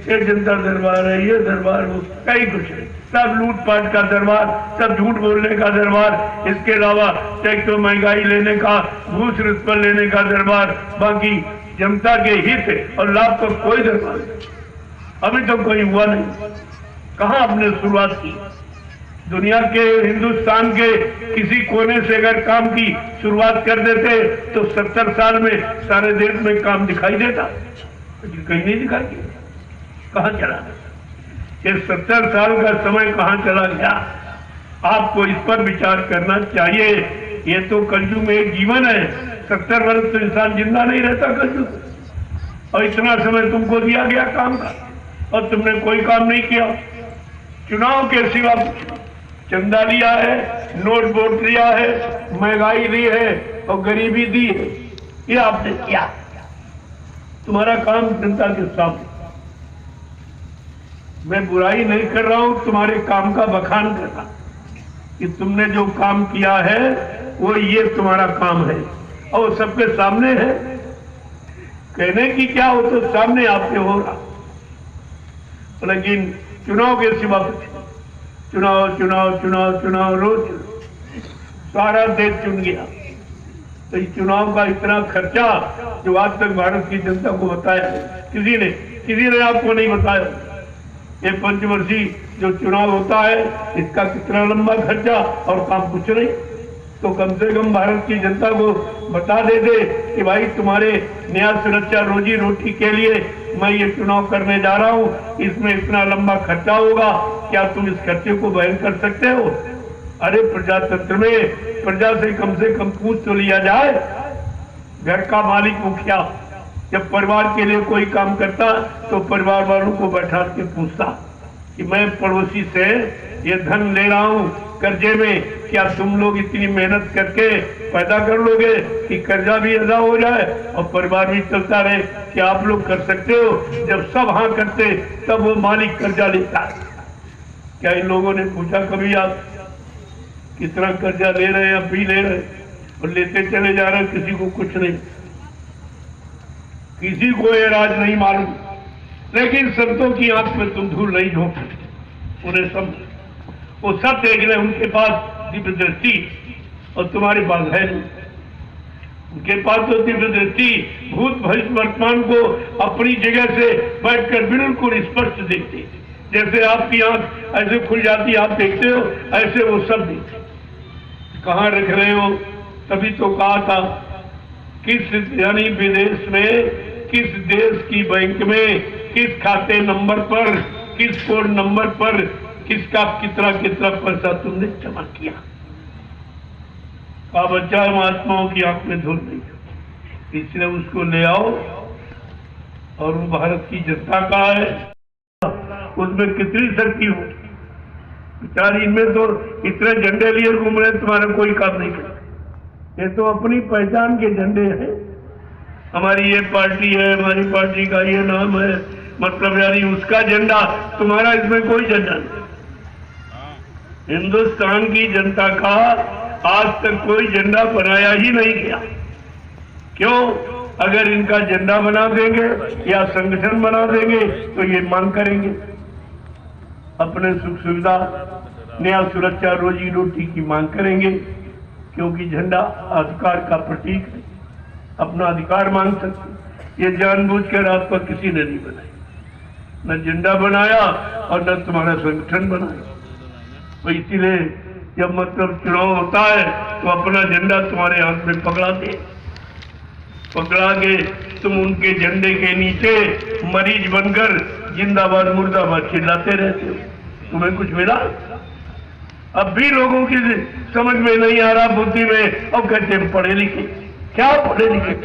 ये जनता दरबार है, ये दरबार, वो कहीं कुछ नहीं, सब लूटपाट का दरबार, सब झूठ बोलने का दरबार, इसके अलावा टैक्स तो महंगाई लेने का, घूस रिश्वत लेने का दरबार, बाकी जनता के हित और लाभ का कोई दरबार नहीं। अभी तो कोई हुआ नहीं। कहाँ आपने शुरुआत की? दुनिया के, हिंदुस्तान के किसी कोने से अगर काम की शुरुआत कर देते तो 70 साल में सारे देश में काम दिखाई देता, लेकिन कहीं नहीं दिखाई दिया। कहाँ चला ये 70 साल का समय, कहाँ चला गया? आपको इस पर विचार करना चाहिए। ये तो कलयुग में एक जीवन है, 70 वर्ष तो इंसान जिंदा नहीं रहता कलयुग, और इतना समय तुमको दिया गया काम का और तुमने कोई काम नहीं किया। चुनाव के सिवा चंदा लिया है, नोट वोट लिया है, महंगाई दी है और गरीबी दी है, ये आपने किया। तुम्हारा काम जनता के सामने, मैं बुराई नहीं कर रहा हूं, तुम्हारे काम का बखान कर रहा कि तुमने जो काम किया है वो ये तुम्हारा काम है और सबके सामने है। कहने की क्या हो तो सामने आपके हो रहा, लेकिन चुनाव के सिवा कुछ, चुनाव चुनाव चुनाव चुनाव, रोज सारा देश चुन गया। तो इस चुनाव का इतना खर्चा जो आज तक भारत की जनता को बताया किसी ने आपको नहीं बताया। ये पंचवर्षीय जो चुनाव होता है इसका कितना लंबा खर्चा और काम कुछ नहीं। तो कम से कम भारत की जनता को बता दे कि भाई तुम्हारे न्याय सुरक्षा रोजी रोटी के लिए मैं ये चुनाव करने जा रहा हूँ, इसमें इतना लंबा खर्चा होगा, क्या तुम इस खर्चे को वहन कर सकते हो? अरे प्रजातंत्र में प्रजा से कम पूछ तो लिया जाए। घर का मालिक मुखिया जब परिवार के लिए कोई काम करता तो परिवार वालों को बैठा के पूछता कि मैं पड़ोसी से ये धन ले रहा हूँ कर्जे में, क्या तुम लोग इतनी मेहनत करके पैदा कर लोगे कि कर्जा भी अदा हो जाए और परिवार भी चलता रहे? क्या आप लोग कर सकते हो? जब सब हाँ करते तब वो मालिक कर्जा लेता है। क्या इन लोगों ने पूछा कभी आप कितना कर्जा ले रहे हैं? अभी ले रहे और लेते चले जा रहे, किसी को कुछ नहीं, किसी को ये राज नहीं मालूम। लेकिन संतों की आंख में तुम धूल नहीं झोंक सकते, उन्हें सब वो सब देख रहे, उनके पास दिव्य दृष्टि और तुम्हारे पास है नहीं। उनके पास तो दिव्य दृष्टि भूत भविष्य वर्तमान को अपनी जगह से बैठकर बिल्कुल स्पष्ट देखते, जैसे आपकी आंख ऐसे खुल जाती आप देखते हो, ऐसे वो सब देखते। कहाँ रख रहे हो? तभी तो कहा था किस यानी विदेश में, किस देश की बैंक में, किस खाते नंबर पर, किस कोड नंबर पर किसका कितना पैसा तुमने जमा किया। का बच्चा महात्माओं की आंख में धूल नहीं, इसलिए उसको ले आओ। और वो भारत की जनता का है, उसमें कितनी शक्ति हो बेचारी, इनमें तो इतने झंडे लिए घूम रहे, तुम्हारा कोई काम नहीं करते। ये तो अपनी पहचान के झंडे हैं, हमारी ये पार्टी है, हमारी पार्टी का ये नाम है, मतलब यानी उसका झंडा, तुम्हारा इसमें कोई झंडा नहीं। हिंदुस्तान की जनता का आज तक कोई झंडा बनाया ही नहीं गया। क्यों? अगर इनका झंडा बना देंगे या संगठन बना देंगे तो ये मांग करेंगे अपने सुख सुविधा, न्याय सुरक्षा, रोजी रोटी की मांग करेंगे, क्योंकि झंडा अधिकार का प्रतीक है, अपना अधिकार मांग सकते। ये जानबूझकर आप पर किसी ने नहीं बनाया, न झंडा बनाया और न तुम्हारा संगठन बनाया। तो इसीलिए जब मतलब चुनाव होता है तो अपना झंडा तुम्हारे हाथ में पकड़ा के तुम उनके झंडे के नीचे मरीज बनकर जिंदाबाद मुर्दाबाद चिल्लाते रहते हो। तुम्हें कुछ मिला? अब भी लोगों की समझ में नहीं आ रहा, बुद्धि में, और कहते हैं पढ़े लिखे। क्या पढ़े लिखे?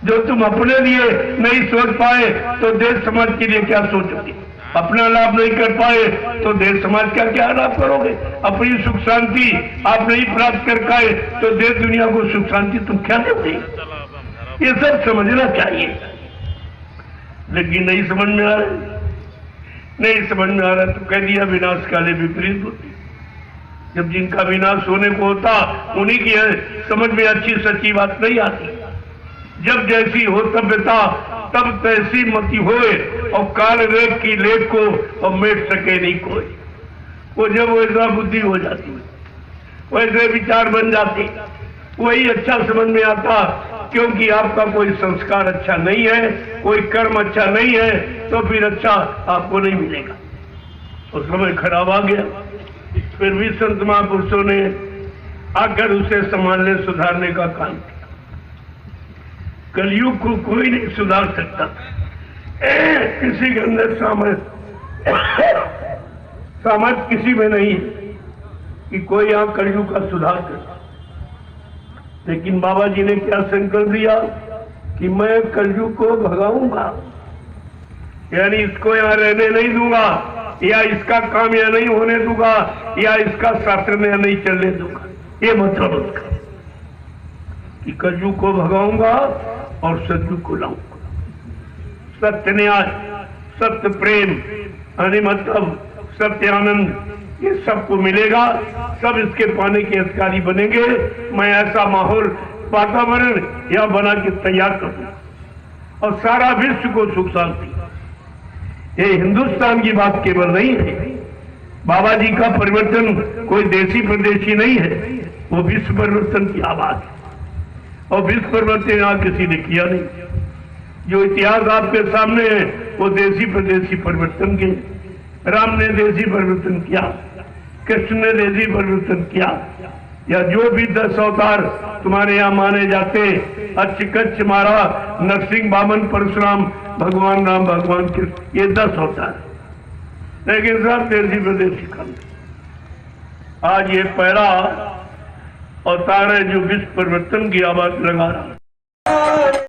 जो तुम अपने लिए नहीं सोच पाए तो देश समाज के लिए क्या सोचोगे? अपना लाभ नहीं कर पाए तो देश समाज का क्या लाभ करोगे? अपनी सुख शांति आप नहीं प्राप्त कर पाए तो देश दुनिया को सुख शांति तुम क्या दोगे? ये सब समझना चाहिए, लेकिन नहीं समझ में आ रहा, नहीं समझ में आ रहा तो कह दिया विनाश काले विपरीत होती। जब जिनका विनाश होने को होता उन्हीं की समझ में अच्छी सच्ची बात नहीं आती। जब जैसी हो सभ्यता तब तैसी मति होए और काल रेख की लेख को और मेट सके नहीं कोई। वो जब वैसा बुद्धि हो जाती वैसे विचार बन जाते वही अच्छा समझ में आता, क्योंकि आपका कोई संस्कार अच्छा नहीं है, कोई कर्म अच्छा नहीं है, तो फिर अच्छा आपको नहीं मिलेगा। तो समय खराब आ गया। फिर भी संत महापुरुषों ने आकर उसे संभालने सुधारने का काम किया। कलयुग को कोई नहीं सुधार सकता। किसी के अंदर सामर्थ किसी में नहीं है कि कोई यहां कलयुग का सुधार कर। लेकिन बाबा जी ने क्या संकल्प लिया कि मैं कलयुग को भगाऊंगा, यानी इसको यहां रहने नहीं दूंगा, या इसका काम यहां नहीं होने दूंगा, या इसका शास्त्र में नहीं चलने दूंगा। ये मतलब उसका कि कलयुग को भगाऊंगा और सतयुग को लाऊंगा। सत्य न्याय, सत्य प्रेम, यानी मतलब सत्य आनंद, ये सबको मिलेगा। सब इसके पाने के अधिकारी बनेंगे। मैं ऐसा माहौल वातावरण यहां बना के तैयार करूंगा और सारा विश्व को सुख शांति। ये हिंदुस्तान की बात केवल नहीं है। बाबा जी का परिवर्तन कोई देशी प्रदेशी नहीं है, वो विश्व परिवर्तन की आवाज है। और विश्व परिवर्तन यहां किसी ने किया नहीं। जो इतिहास आपके सामने है वो देशी प्रदेशी परिवर्तन के। राम ने देशी परिवर्तन किया, कृष्ण ने देशी परिवर्तन किया, या जो भी 10 अवतार तुम्हारे यहाँ माने जाते, अच्छ कच्छ मारा, नरसिंह वामन परशुराम, भगवान राम, भगवान कृष्ण, ये 10 अवतार, लेकिन सब देशी प्रदेशी काम। आज ये पहला अवतार है जो विश्व परिवर्तन की आवाज लगा रहा है।